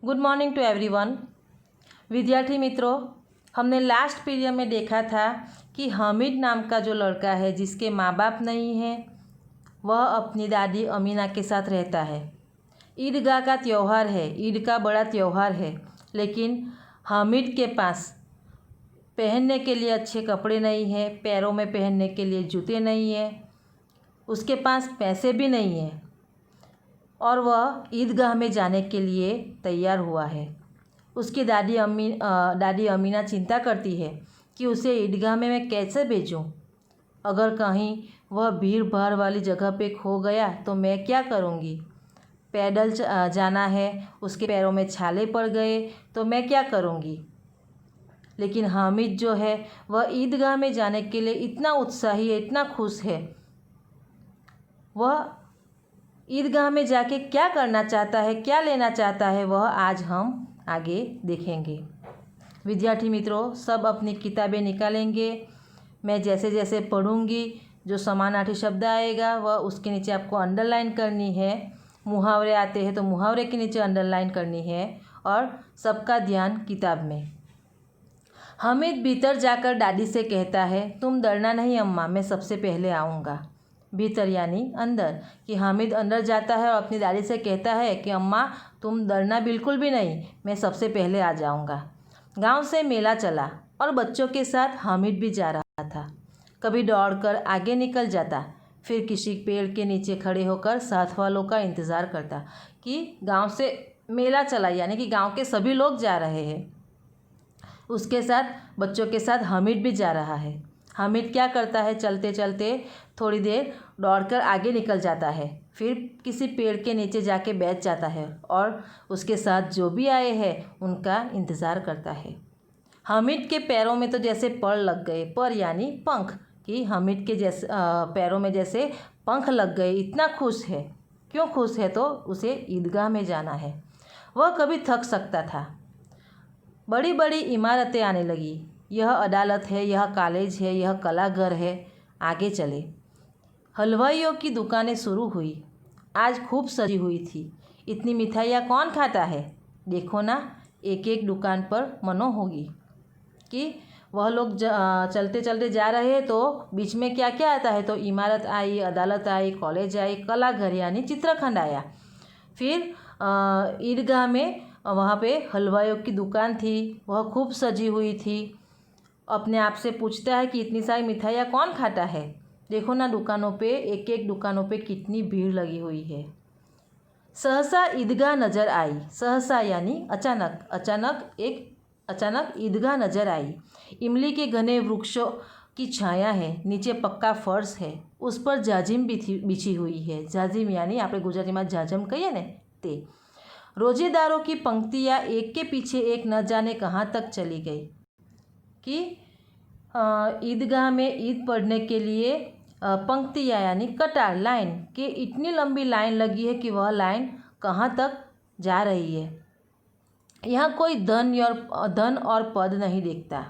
Good morning to everyone. विद्यार्थी मित्रों, हमने लास्ट पीरियड में देखा था कि हामिद नाम का जो लड़का है जिसके माँ बाप नहीं हैं, वह अपनी दादी अमीना के साथ रहता है। ईदगाह का त्यौहार है, ईद का बड़ा त्यौहार है, लेकिन हामिद के पास पहनने के लिए अच्छे कपड़े नहीं हैं, पैरों में पहनने के लिए जूते नहीं हैं, उसके पास पैसे भी नहीं हैं और वह ईदगाह में जाने के लिए तैयार हुआ है। उसकी दादी अमीना चिंता करती है कि उसे ईदगाह में मैं कैसे भेजूं। अगर कहीं वह भीड़ भाड़ वाली जगह पे खो गया तो मैं क्या करूंगी। पैदल जाना है, उसके पैरों में छाले पड़ गए तो मैं क्या करूंगी। लेकिन हामिद जो है वह ईदगाह में जाने के लिए इतना उत्साही है, इतना खुश है। वह ईदगाह में जाके क्या करना चाहता है, क्या लेना चाहता है, वह आज हम आगे देखेंगे। विद्यार्थी मित्रों, सब अपनी किताबें निकालेंगे। मैं जैसे जैसे पढ़ूंगी, जो समानार्थी शब्द आएगा वह उसके नीचे आपको अंडरलाइन करनी है। मुहावरे आते हैं तो मुहावरे के नीचे अंडरलाइन करनी है और सबका ध्यान किताब में। हामिद भीतर जाकर दादी से कहता है, तुम डरना नहीं अम्मा, मैं सबसे पहले आऊँगा। भीतर यानी अंदर, कि हामिद अंदर जाता है और अपनी दादी से कहता है कि अम्मा तुम डरना बिल्कुल भी नहीं, मैं सबसे पहले आ जाऊंगा। गांव से मेला चला और बच्चों के साथ हामिद भी जा रहा था। कभी दौड़कर आगे निकल जाता, फिर किसी पेड़ के नीचे खड़े होकर साथ वालों का इंतज़ार करता कि गांव से मेला चला, यानी कि गांव के सभी लोग जा रहे हैं। उसके साथ बच्चों के साथ हामिद भी जा रहा है। हामिद क्या करता है, चलते चलते थोड़ी देर दौड़कर आगे निकल जाता है, फिर किसी पेड़ के नीचे जाके बैठ जाता है और उसके साथ जो भी आए हैं उनका इंतज़ार करता है। हामिद के पैरों में तो जैसे पर लग गए, पर यानी पंख, कि हामिद के जैसे पैरों में जैसे पंख लग गए, इतना खुश है। क्यों खुश है? तो उसे ईदगाह में जाना है। वह कभी थक सकता था। बड़ी बड़ी इमारतें आने लगी, यह अदालत है, यह कॉलेज है, यह कलाघर है। आगे चले। हलवाइयों की दुकानें शुरू हुई, आज खूब सजी हुई थी। इतनी मिठाइयाँ कौन खाता है? देखो ना, एक एक दुकान पर मनो होगी कि वह लोग चलते चलते जा रहे हैं तो बीच में क्या क्या आता है, तो इमारत आई, अदालत आई, कॉलेज आई, कलाघर यानी चित्रखंड आया। फिर ईदगाह में वहाँ पे हलवाइयों की दुकान थी, वह खूब सजी हुई थी। अपने आप से पूछता है कि इतनी सारी मिठाइयाँ कौन खाता है। देखो ना दुकानों पे, एक एक दुकानों पे कितनी भीड़ लगी हुई है। सहसा ईदगाह नज़र आई। सहसा यानी अचानक, अचानक ईदगाह नज़र आई। इमली के घने वृक्षों की छाया है, नीचे पक्का फर्श है, उस पर जाजिम बिछी हुई है। जाजिम यानी આપણે ગુજરાતીમાં જાજમ कहिए ने ते। रोजेदारों की पंक्तियाँ एक के पीछे एक न जाने कहाँ तक चली गई, कि ईदगाह में ईद पढ़ने के लिए पंक्तियाँ यानी कतार, लाइन, कि इतनी लंबी लाइन लगी है कि वह लाइन कहाँ तक जा रही है। यहाँ कोई धन और पद नहीं देखता,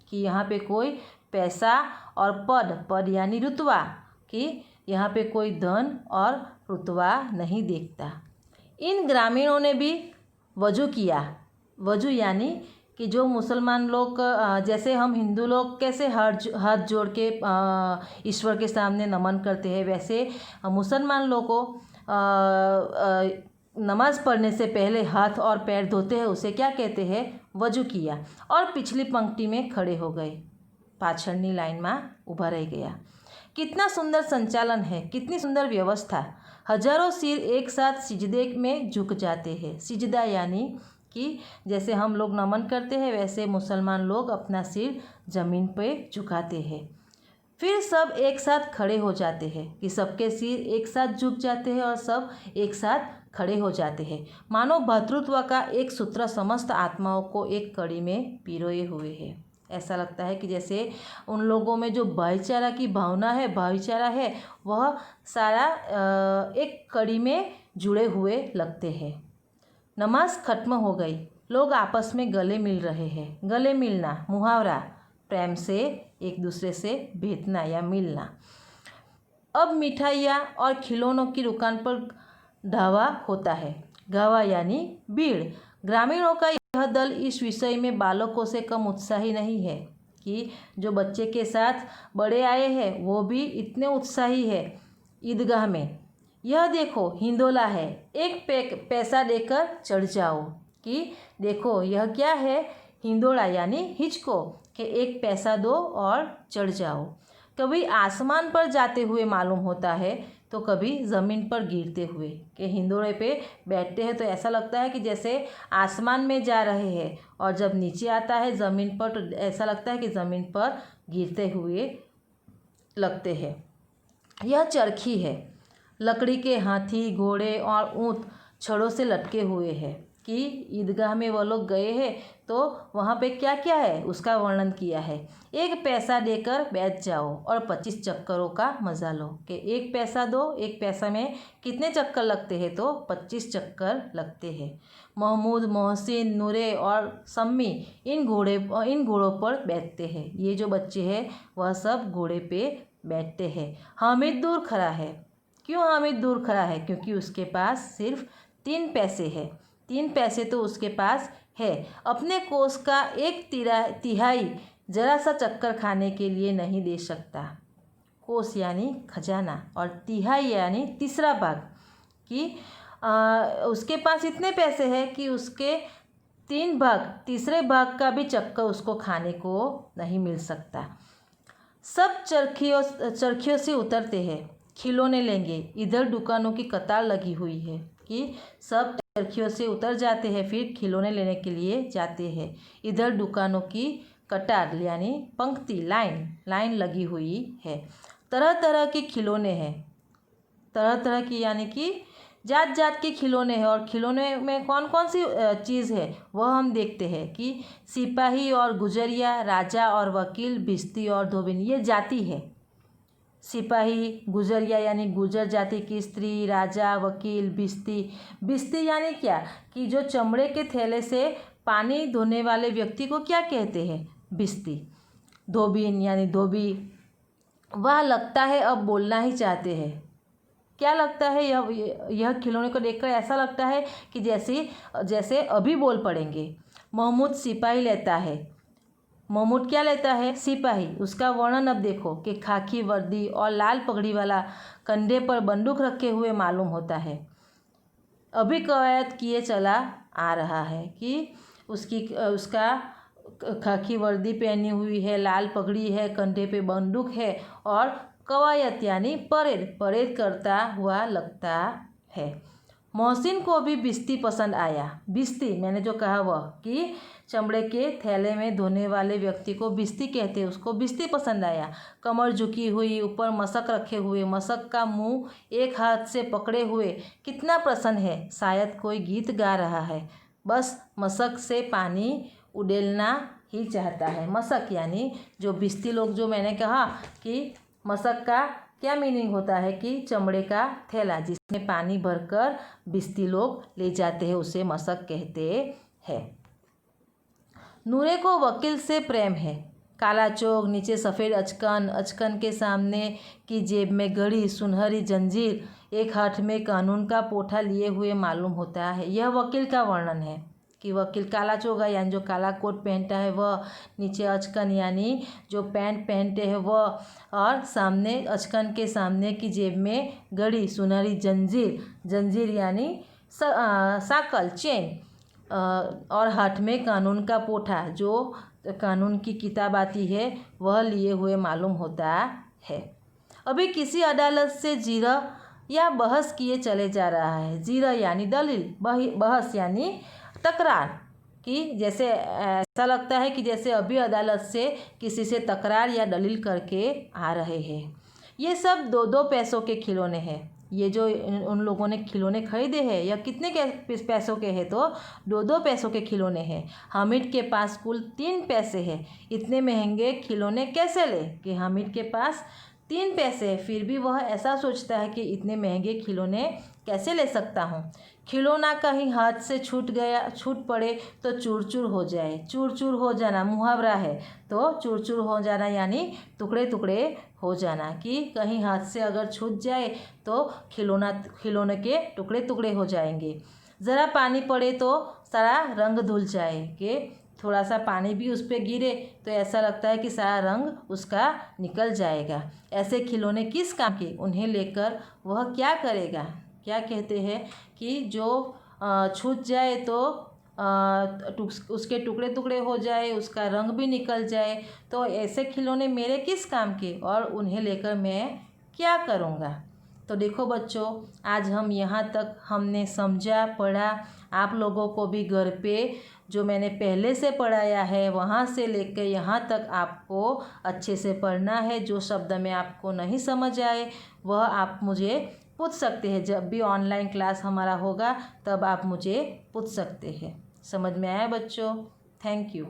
कि यहाँ पे कोई पैसा और पद यानी रुतबा, कि यहाँ पे कोई धन और रुतबा नहीं देखता। इन ग्रामीणों ने भी वजू किया। वजू यानी कि जो मुसलमान लोग, जैसे हम हिंदू लोग कैसे हाथ जोड़ के ईश्वर के सामने नमन करते हैं, वैसे मुसलमान लोग को नमाज़ पढ़ने से पहले हाथ और पैर धोते हैं, उसे क्या कहते हैं? वजू किया। और पिछली पंक्ति में खड़े हो गए, पाछड़नी लाइन में ऊभा रह गया। कितना सुंदर संचालन है, कितनी सुंदर व्यवस्था। हजारों सिर एक साथ सिजदे में झुक जाते हैं। सिजदा यानी कि जैसे हम लोग नमन करते हैं, वैसे मुसलमान लोग अपना सिर ज़मीन पे झुकाते हैं। फिर सब एक साथ खड़े हो जाते हैं, कि सबके सिर एक साथ झुक जाते हैं और सब एक साथ खड़े हो जाते हैं। मानो भातृत्व का एक सूत्र समस्त आत्माओं को एक कड़ी में पिरोए हुए है। ऐसा लगता है कि जैसे उन लोगों में जो भाईचारा की भावना है, भाईचारा है, वह सारा एक कड़ी में जुड़े हुए लगते हैं। नमाज खत्म हो गई, लोग आपस में गले मिल रहे हैं। गले मिलना मुहावरा, प्रेम से एक दूसरे से भेंटना या मिलना। अब मिठाइयाँ और खिलौनों की दुकान पर ढावा होता है। गावा यानी भीड़। ग्रामीणों का यह दल इस विषय में बालकों से कम उत्साही नहीं है कि जो बच्चे के साथ बड़े आए हैं वो भी इतने उत्साही है। ईदगाह में यह देखो हिंदोला है, एक पैसा देकर चढ़ जाओ। कि देखो यह क्या है, हिंदोला यानी हिचको, कि एक पैसा दो और चढ़ जाओ। कभी आसमान पर जाते हुए मालूम होता है तो कभी ज़मीन पर गिरते हुए। कि हिंदोले पे बैठते हैं तो ऐसा लगता है कि जैसे आसमान में जा रहे हैं, और जब नीचे आता है ज़मीन पर तो ऐसा लगता है कि ज़मीन पर गिरते हुए लगते हैं। यह चरखी है, लकड़ी के हाथी, घोड़े और ऊँट छड़ों से लटके हुए हैं। कि ईदगाह में वो लोग गए हैं तो वहाँ पे क्या क्या है उसका वर्णन किया है। एक पैसा देकर बैठ जाओ और 25 चक्करों का मज़ा लो। कि एक पैसा दो, एक पैसा में कितने चक्कर लगते हैं, तो 25 चक्कर लगते हैं। महमूद, मोहसिन, नूरे और सम्मी इन घोड़ों पर बैठते हैं। ये जो बच्चे हैं वह सब घोड़े पे बैठते हैं। हामिद दूर खड़ा है। क्यों हामिद दूर खड़ा है? क्योंकि उसके पास सिर्फ 3 पैसे है। 3 पैसे तो उसके पास है। अपने कोष का 1/3 जरा सा चक्कर खाने के लिए नहीं दे सकता। कोष यानी खजाना और तिहाई यानी तीसरा भाग। कि उसके पास इतने पैसे हैं कि उसके 3 भाग, तीसरे भाग का भी चक्कर उसको खाने को नहीं मिल सकता। सब चरखियों से उतरते हैं, खिलौने लेंगे। इधर दुकानों की कतार लगी हुई है। कि सब चरखियों से उतर जाते हैं, फिर खिलौने लेने के लिए जाते हैं। इधर दुकानों की कतार यानी पंक्ति, लाइन लगी हुई है। तरह तरह के खिलौने हैं। तरह तरह की यानी कि जात जात के खिलौने हैं। और खिलौने में कौन कौन सी चीज़ है वह हम देखते हैं। कि सिपाही और गुजरिया, राजा और वकील, भिश्ती और धोबिन, ये जाति है। सिपाही, गुजरिया यानी गुजर जाति की स्त्री, राजा, वकील, भिश्ती यानी क्या, कि जो चमड़े के थैले से पानी धोने वाले व्यक्ति को क्या कहते हैं, भिश्ती। धोबिन यानी धोबी। वह लगता है अब बोलना ही चाहते हैं। क्या लगता है, यह खिलौने को देखकर ऐसा लगता है कि जैसे अभी बोल पड़ेंगे। महमूद सिपाही लेता है। महमूद क्या लेता है, सिपाही। उसका वर्णन अब देखो कि खाकी वर्दी और लाल पगड़ी वाला, कंधे पर बंदूक रखे हुए मालूम होता है। अभी कवायद किए चला आ रहा है। कि उसका खाकी वर्दी पहनी हुई है, लाल पगड़ी है, कंधे पे बंदूक है और कवायद यानी परेड करता हुआ लगता है। मोहसिन को भी भिश्ती पसंद आया। भिश्ती मैंने जो कहा वह, कि चमड़े के थैले में धोने वाले व्यक्ति को भिश्ती कहते हैं, उसको भिश्ती पसंद आया। कमर झुकी हुई, ऊपर मशक रखे हुए, मशक का मुंह एक हाथ से पकड़े हुए, कितना प्रसन्न है, शायद कोई गीत गा रहा है। बस मशक से पानी उड़ेलना ही चाहता है। मशक यानी जो भिश्ती लोग, जो मैंने कहा कि मशक का क्या मीनिंग होता है, कि चमड़े का थैला जिसमें पानी भरकर भिश्ती लोग ले जाते हैं उसे मशक कहते हैं। नूरे को वकील से प्रेम है। काला चोग, नीचे सफ़ेद अचकन, अचकन के सामने की जेब में घड़ी, सुनहरी जंजीर, एक हाथ में कानून का पोथा लिए हुए मालूम होता है। यह वकील का वर्णन है। कि वकील काला चोगा यानी जो काला कोट पहनता है वह, नीचे अचकन यानी जो पैंट पहनते हैं वह, और सामने अचकन के सामने की जेब में घड़ी, सुनहरी जंजीर यानी साकल, चेन, और हाथ में कानून का पोथा, जो कानून की किताब आती है वह लिए हुए मालूम होता है। अभी किसी अदालत से जीरा या बहस किए चले जा रहा है। जीरा यानी दलील, बहस यानी तकरार। कि जैसे ऐसा लगता है कि जैसे अभी अदालत से किसी से तकरार या दलील करके आ रहे हैं। ये सब 2-2 पैसों के खिलौने हैं। ये जो उन लोगों ने खिलौने खरीदे हैं यह कितने के पैसों के हैं, तो 2-2 पैसों के खिलौने हैं। हामिद के पास कुल 3 पैसे हैं। इतने महंगे खिलौने कैसे ले? कि हामिद के पास 3 पैसे, फिर भी वह ऐसा सोचता है कि इतने महंगे खिलौने कैसे ले सकता हूँ। खिलौना कहीं हाथ से छूट पड़े तो चूर चूर हो जाए। चूर चूर हो जाना मुहावरा है, तो चूर चूर हो जाना यानी टुकड़े टुकड़े हो जाना। कि कहीं हाथ से अगर छूट जाए तो खिलौने के टुकड़े टुकड़े हो जाएंगे। ज़रा पानी पड़े तो सारा रंग धुल जाए, कि थोड़ा सा पानी भी उस पर गिरे तो ऐसा लगता है कि सारा रंग उसका निकल जाएगा। ऐसे खिलौने किस काम के, उन्हें लेकर वह क्या करेगा। क्या कहते हैं कि जो छूट जाए तो उसके टुकड़े टुकड़े हो जाए, उसका रंग भी निकल जाए, तो ऐसे खिलौने मेरे किस काम के और उन्हें लेकर मैं क्या करूँगा। तो देखो बच्चों, आज हम यहाँ तक हमने समझा, पढ़ा। आप लोगों को भी घर पे जो मैंने पहले से पढ़ाया है वहाँ से लेकर यहाँ तक आपको अच्छे से पढ़ना है। जो शब्द में आपको नहीं समझ आए वह आप मुझे पूछ सकते हैं। जब भी ऑनलाइन क्लास हमारा होगा तब आप मुझे पूछ सकते हैं। समझ में आया बच्चों? Thank you.